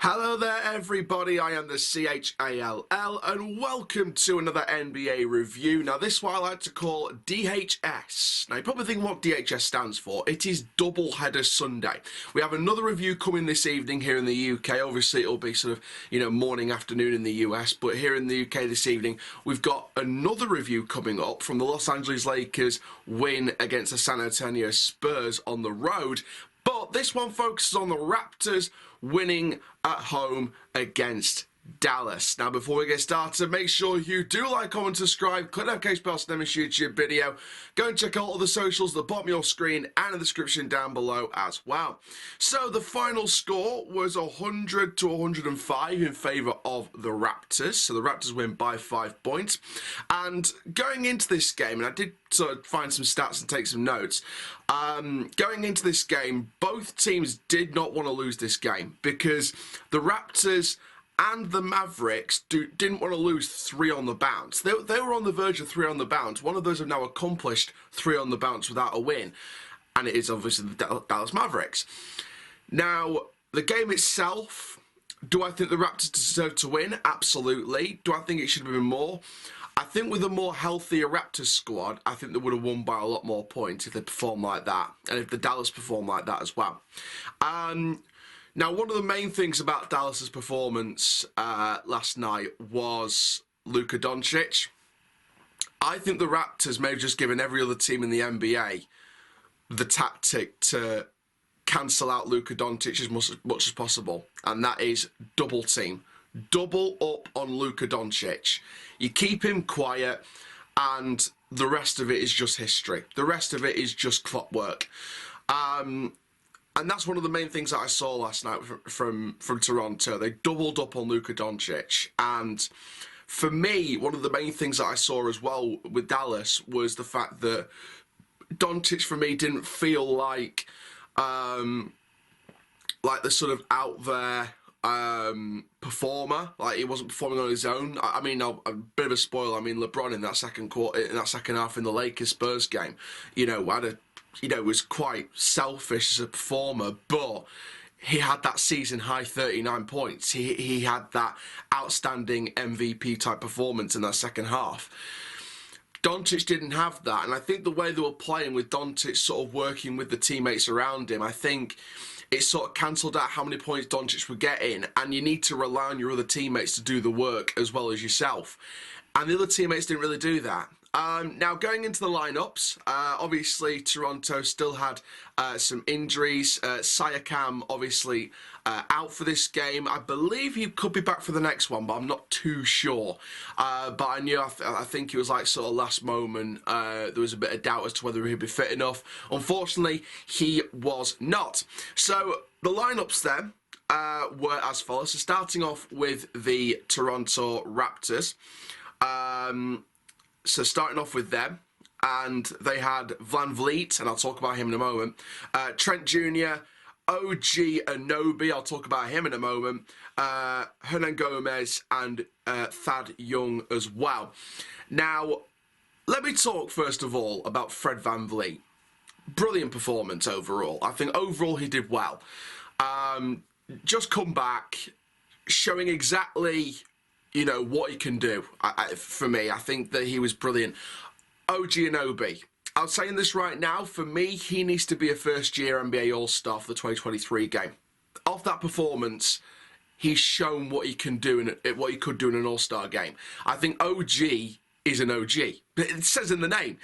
Hello there everybody, I am the CHALL and welcome to another NBA review. Now this is what I like to call DHS. Now you probably think what DHS stands for. It is Doubleheader Sunday. We have another review coming this evening here in the UK. Obviously it'll be sort of, morning, afternoon in the US, but here in the UK this evening we've got another review coming up from the Los Angeles Lakers win against the San Antonio Spurs on the road. But this one focuses on the Raptors winning at home against Dallas. Now, before we get started, make sure you do like, comment, subscribe, click the notification bell to never miss YouTube video. Go and check out all the socials at the bottom of your screen and in the description down below as well. So the final score was 100 to 105 in favour of the Raptors. So the Raptors win by 5 points. And going into this game, and I did sort of find some stats and take some notes. Going into this game, both teams did not want to lose this game because the Raptors and the Mavericks didn't want to lose 3 on the bounce. They were on the verge of 3 on the bounce. One of those have now accomplished 3 on the bounce without a win, and it is obviously the Dallas Mavericks. Now, the game itself, do I think the Raptors deserve to win? Absolutely. Do I think it should have been more? I think with a more healthier Raptors squad, I think they would have won by a lot more points if they performed like that, and if the Dallas performed like that as well. Now, one of the main things about Dallas's performance last night was Luka Doncic. I think the Raptors may have just given every other team in the NBA the tactic to cancel out Luka Doncic as much as possible, and that is double team. Double up on Luka Doncic. You keep him quiet, and the rest of it is just history. The rest of it is just clockwork. And that's one of the main things that I saw last night from Toronto. They doubled up on Luka Doncic. And for me, one of the main things that I saw as well with Dallas was the fact that Doncic, for me, didn't feel like the sort of out there performer. Like, he wasn't performing on his own. I mean, a bit of a spoiler. I mean, LeBron in that second half in the Lakers Spurs game, was quite selfish as a performer, but he had that season high 39 points. He had that outstanding MVP type performance in that second half. Doncic didn't have that, and I think the way they were playing with Doncic sort of working with the teammates around him, I think it sort of cancelled out how many points Doncic were getting, and you need to rely on your other teammates to do the work as well as yourself. And the other teammates didn't really do that. Now, going into the lineups, obviously Toronto still had some injuries. Siakam obviously out for this game. I believe he could be back for the next one, but I'm not too sure. But I think he was like sort of last moment. There was a bit of doubt as to whether he'd be fit enough. Unfortunately, he was not. So the lineups then were as follows. So starting off with the Toronto Raptors. So starting off with them, and they had VanVleet, and I'll talk about him in a moment, Trent Jr., OG Anunoby, I'll talk about him in a moment, Hernan Gomez, and Thad Young as well. Now, let me talk first of all about Fred VanVleet. Brilliant performance overall. I think overall he did well. Just come back, showing exactly what he can do. For me, I think that he was brilliant. OG Anunoby. I'm saying this right now. For me, he needs to be a first-year NBA All-Star for the 2023 game. Off that performance, he's shown what he can do and what he could do in an All-Star game. I think OG is an OG. It says in the name.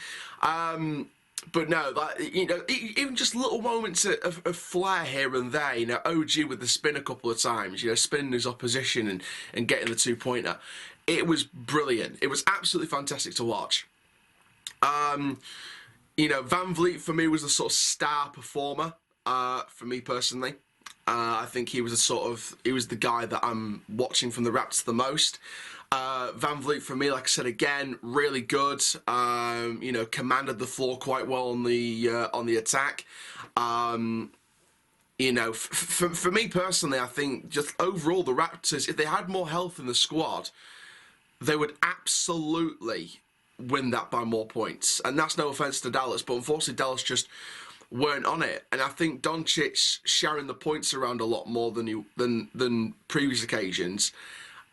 But no, even just little moments of flair here and there. OG with the spin a couple of times, spinning his opposition and getting the 2-pointer. It was brilliant. It was absolutely fantastic to watch. VanVleet for me was the sort of star performer for me personally. I think he was the guy that I'm watching from the Raptors the most. VanVleet for me, like I said again, really good. Commanded the floor quite well on the attack. For me personally, I think just overall the Raptors, if they had more health in the squad, they would absolutely win that by more points. And that's no offense to Dallas, but unfortunately Dallas just weren't on it. And I think Doncic sharing the points around a lot more than previous occasions,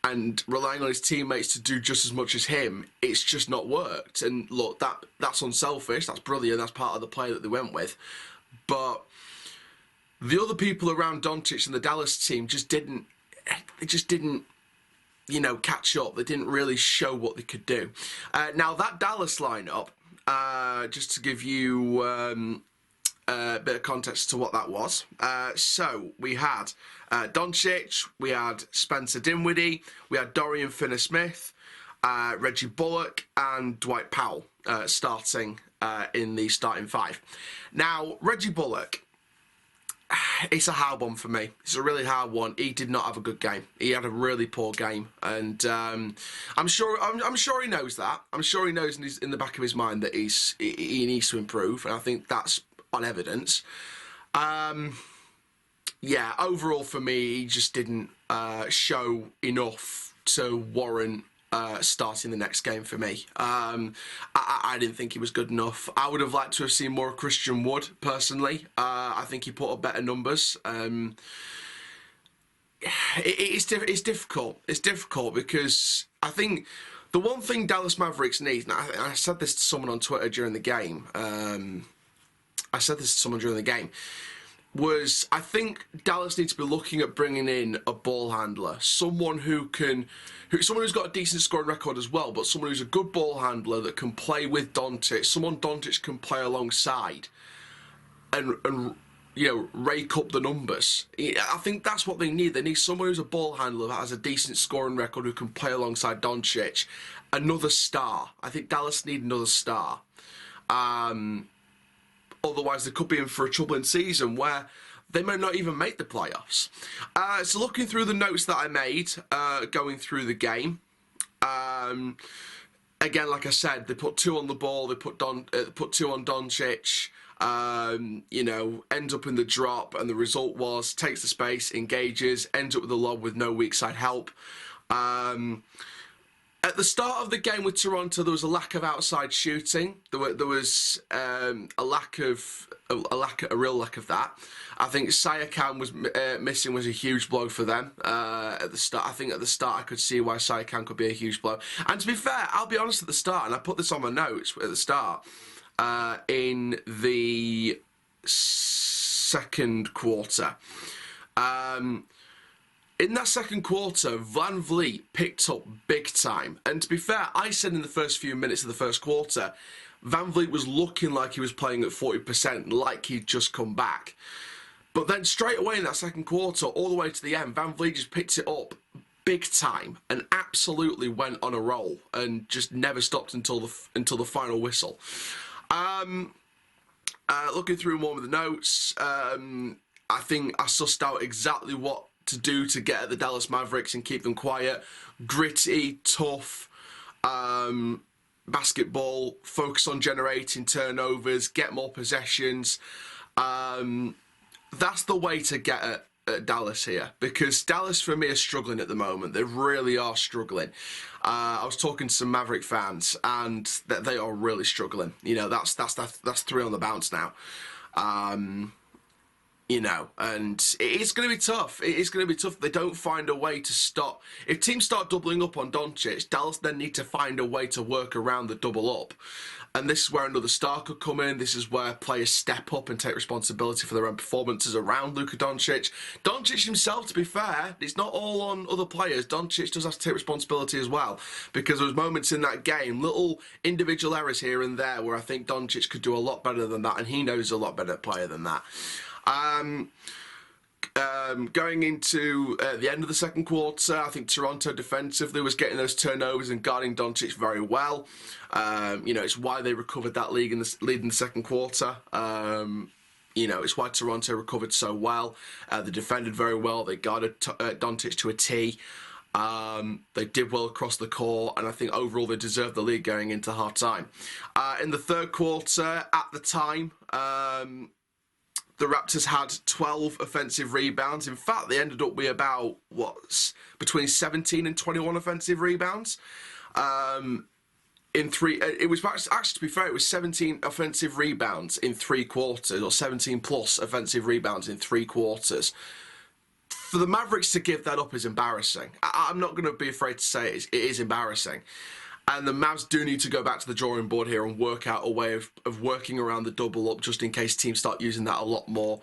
and relying on his teammates to do just as much as him, it's just not worked. And look, that's unselfish, that's brilliant, that's part of the play that they went with. But the other people around Doncic and the Dallas team just didn't, catch up. They didn't really show what they could do. Now, that Dallas lineup, just to give you a bit of context to what that was. So we had Doncic, we had Spencer Dinwiddie, we had Dorian Finney-Smith, Reggie Bullock, and Dwight Powell starting in the starting five. Now, Reggie Bullock, it's a hard one for me. It's a really hard one. He did not have a good game. He had a really poor game, and I'm sure he knows that. I'm sure he knows in the back of his mind that he needs to improve, and I think that's on evidence. Yeah, overall for me, he just didn't show enough to warrant starting the next game for me. I didn't think he was good enough. I would have liked to have seen more of Christian Wood, personally. I think he put up better numbers. It's difficult. It's difficult because I think the one thing Dallas Mavericks need, and I said this to someone on Twitter during the game, was I think Dallas needs to be looking at bringing in a ball handler, someone who's got a decent scoring record as well, but someone who's a good ball handler that can play with Doncic, someone Doncic can play alongside, and rake up the numbers. I think that's what they need. They need someone who's a ball handler that has a decent scoring record who can play alongside Doncic. Another star. I think Dallas need another star. Otherwise, they could be in for a troubling season where they may not even make the playoffs. So looking through the notes that I made, going through the game, again, like I said, they put two on the ball, they put two on Doncic, ends up in the drop, and the result was takes the space, engages, ends up with a lob with no weak side help. At the start of the game with Toronto, there was a lack of outside shooting. There was a real lack of that. I think Siakam was missing was a huge blow for them at the start. I think at the start I could see why Siakam could be a huge blow. And to be fair, I'll be honest at the start, and I put this on my notes at the start, in the second quarter. In that second quarter, Van Vliet picked up big time. And to be fair, I said in the first few minutes of the first quarter, Van Vliet was looking like he was playing at 40%, like he'd just come back. But then straight away in that second quarter, all the way to the end, Van Vliet just picked it up big time and absolutely went on a roll and just never stopped until the final whistle. Looking through more of the notes, I think I sussed out exactly what to do to get at the Dallas Mavericks and keep them quiet. Gritty, tough basketball, focus on generating turnovers, get more possessions. That's the way to get at Dallas here, because Dallas for me are struggling at the moment. They really are struggling. I was talking to some Maverick fans and they are really struggling. That's 3 on the bounce now. And it's going to be tough. It is going to be tough. They don't find a way to stop. If teams start doubling up on Doncic, Dallas then need to find a way to work around the double up. And this is where another star could come in. This is where players step up and take responsibility for their own performances around Luka Doncic. Doncic himself, to be fair, it's not all on other players. Doncic does have to take responsibility as well, because there was moments in that game, little individual errors here and there, where I think Doncic could do a lot better than that, and he knows he's a lot better player than that. Going into the end of the second quarter, I think Toronto defensively was getting those turnovers and guarding Doncic very well. It's why they recovered that lead in the second quarter. It's why Toronto recovered so well. They defended very well. They guarded Doncic to a T. They did well across the court, and I think overall they deserved the lead going into half-time. In the third quarter, at the time, the Raptors had 12 offensive rebounds. In fact, they ended up with between 17 and 21 offensive rebounds. in three. It was actually, to be fair, it was 17 offensive rebounds in 3 quarters, or 17 plus offensive rebounds in 3 quarters. For the Mavericks to give that up is embarrassing. I'm not going to be afraid to say it is embarrassing. And the Mavs do need to go back to the drawing board here and work out a way of working around the double up, just in case teams start using that a lot more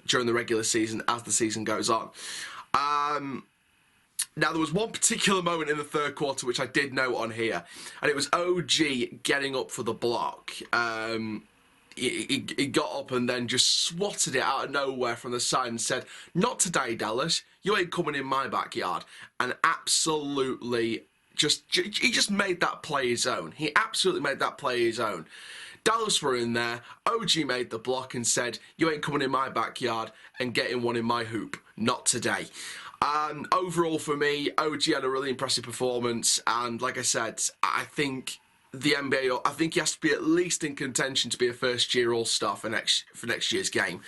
during the regular season as the season goes on. Now, there was one particular moment in the third quarter which I did note on here, and it was OG getting up for the block. He got up and then just swatted it out of nowhere from the side and said, "Not today, Dallas. You ain't coming in my backyard." And absolutely he just made that play his own. He absolutely made that play his own. Dallas were in there. OG made the block and said, "You ain't coming in my backyard and getting one in my hoop. Not today." Overall, for me, OG had a really impressive performance, and like I said, I think the NBA, I think he has to be at least in contention to be a first-year All-Star for next year's game.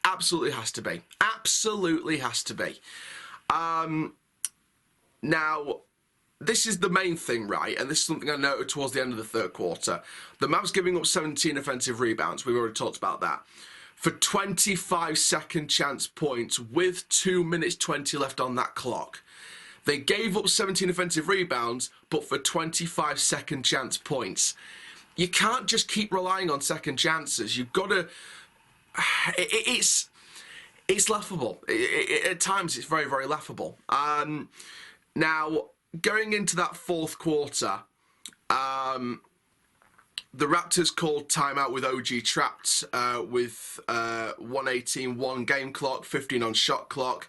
Absolutely has to be. Absolutely has to be. Now, this is the main thing, right? And this is something I noted towards the end of the third quarter. The Mavs giving up 17 offensive rebounds. We've already talked about that. For 25 second chance points with 2 minutes 20 left on that clock. They gave up 17 offensive rebounds, but for 25 second chance points. You can't just keep relying on second chances. You've got to... It's laughable. At times, it's very, very laughable. Now, going into that fourth quarter, the Raptors called timeout with OG trapped with 1:18 1 game clock, 15 on shot clock.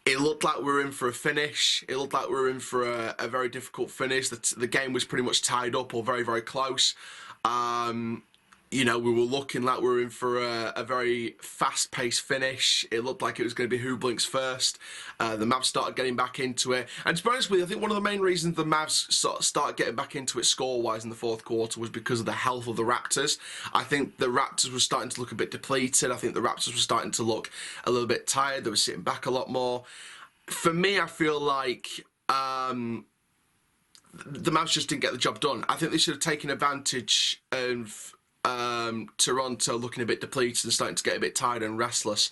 It looked like we were in for a finish. It looked like we were in for a very difficult finish. The game was pretty much tied up or very, very close. You know, we were looking like we were in for a very fast-paced finish. It looked like it was going to be who blinks first. The Mavs started getting back into it. And to be honest with you, I think one of the main reasons the Mavs started getting back into it score-wise in the fourth quarter was because of the health of the Raptors. I think the Raptors were starting to look a bit depleted. I think the Raptors were starting to look a little bit tired. They were sitting back a lot more. For me, I feel like the Mavs just didn't get the job done. I think they should have taken advantage of Toronto looking a bit depleted and starting to get a bit tired and restless.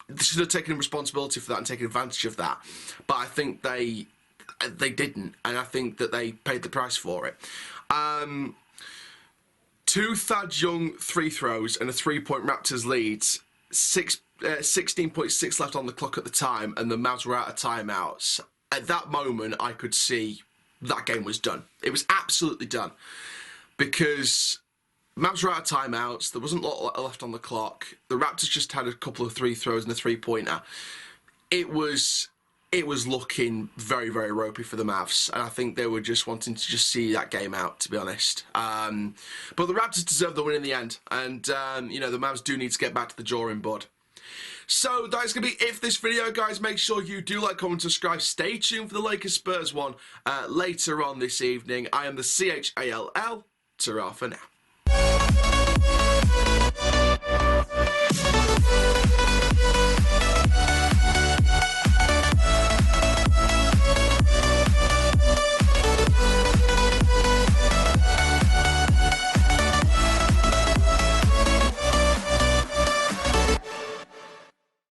They should have taken responsibility for that and taken advantage of that. But I think they didn't, and I think that they paid the price for it. 2 Thad Young free throws and a 3-point Raptors lead. 16.6 left on the clock at the time, and the Mavs were out of timeouts. At that moment, I could see that game was done. It was absolutely done. Because Mavs were out of timeouts. There wasn't a lot left on the clock. The Raptors just had a couple of free throws and a 3-pointer. It was looking very, very ropey for the Mavs, and I think they were just wanting to just see that game out, to be honest. But the Raptors deserved the win in the end, and you know, the Mavs do need to get back to the drawing board. So that's going to be it for this video, guys. Make sure you do like, comment, subscribe. Stay tuned for the Lakers Spurs one later on this evening. I am the CHALL. Ta-ra for now.